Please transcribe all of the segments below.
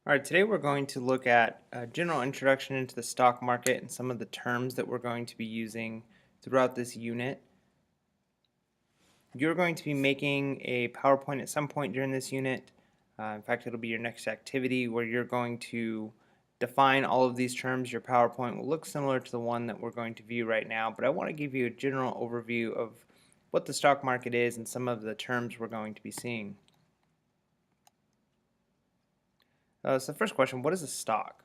All right, today we're going to look at a general introduction into the stock market and some of the terms that we're going to be using throughout this unit. You're going to be making a PowerPoint at some point during this unit. In fact, it'll be your next activity where you're going to define all of these terms. Your PowerPoint will look similar to the one that we're going to view right now, but I want to give you a general overview of what the stock market is and some of the terms we're going to be seeing. So the first question, what is a stock?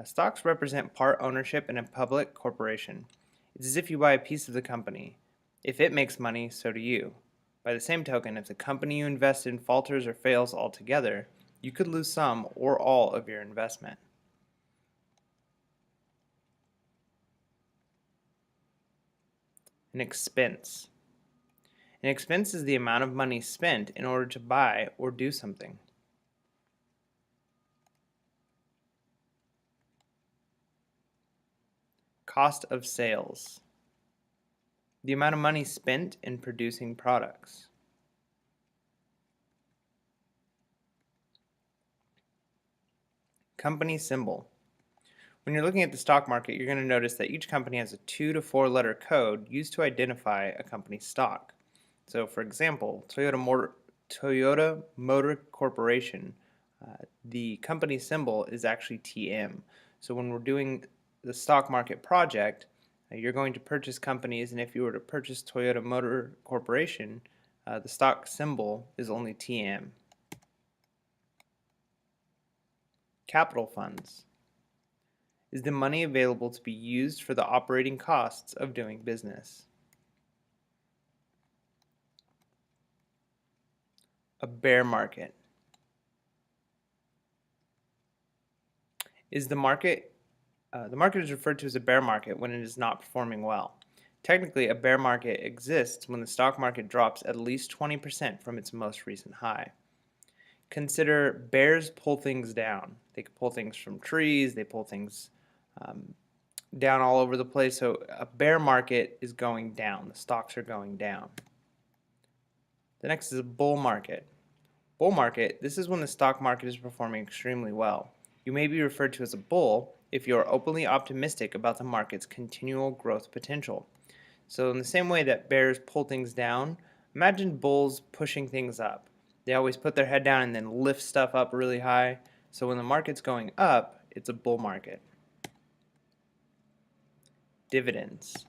Stocks represent part ownership in a public corporation. It's as if you buy a piece of the company. If it makes money, so do you. By the same token, if the company you invest in falters or fails altogether, you could lose some or all of your investment. An expense. An expense is the amount of money spent in order to buy or do something. Cost of sales. The amount of money spent in producing products. Company symbol. When you're looking at the stock market, you're going to notice that each company has a 2 to 4 letter code used to identify a company's stock. So for example, Toyota Motor Corporation, the company symbol is actually TM. So when we're doing the stock market project, you're going to purchase companies, and if you were to purchase Toyota Motor Corporation, the stock symbol is only TM. Capital funds is the money available to be used for the operating costs of doing business. A bear market is the market is referred to as a bear market when it is not performing well. Technically, a bear market exists when the stock market drops at least 20% from its most recent high. Consider bears pull things down. They can pull things from trees, they pull things down all over the place. So a bear market is going down. The stocks are going down. The next is a bull market. Bull market, this is when the stock market is performing extremely well. You may be referred to as a bull if you are openly optimistic about the market's continual growth potential. So in the same way that bears pull things down, imagine bulls pushing things up. They always put their head down and then lift stuff up really high. So when the market's going up, it's a bull market. Dividends.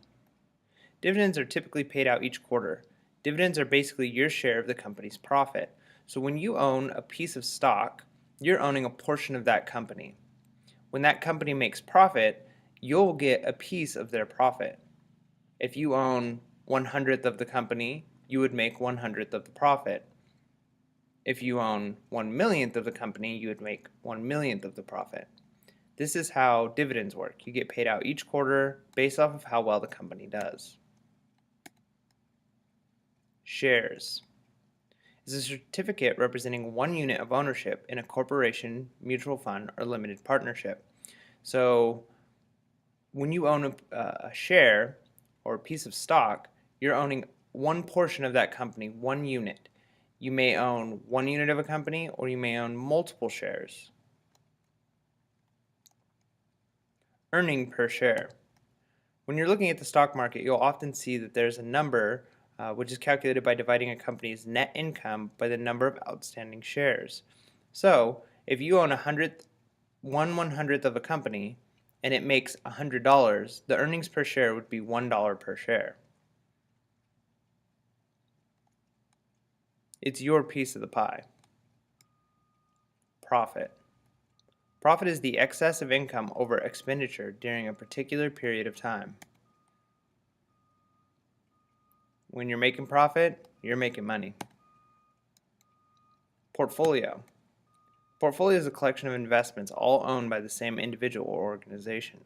Dividends are typically paid out each quarter. Dividends are basically your share of the company's profit. So when you own a piece of stock, you're owning a portion of that company. When that company makes profit, you'll get a piece of their profit. If you own 1/100th of the company, you would make 1/100th of the profit. If you own 1/1,000,000th of the company, you would make 1/1,000,000th of the profit. This is how dividends work. You get paid out each quarter based off of how well the company does. Shares is a certificate representing one unit of ownership in a corporation, mutual fund, or limited partnership. So when you own a share or a piece of stock, you're owning one portion of that company, one unit. You may own one unit of a company, or you may own multiple shares. Earning per share. When you're looking at the stock market, you'll often see that there's a number which is calculated by dividing a company's net income by the number of outstanding shares. So if you own 1/100th of a company and it makes $100, the earnings per share would be $1 per share. It's your piece of the pie. Profit. Profit is the excess of income over expenditure during a particular period of time. When you're making profit, you're making money. Portfolio. Portfolio is a collection of investments all owned by the same individual or organization.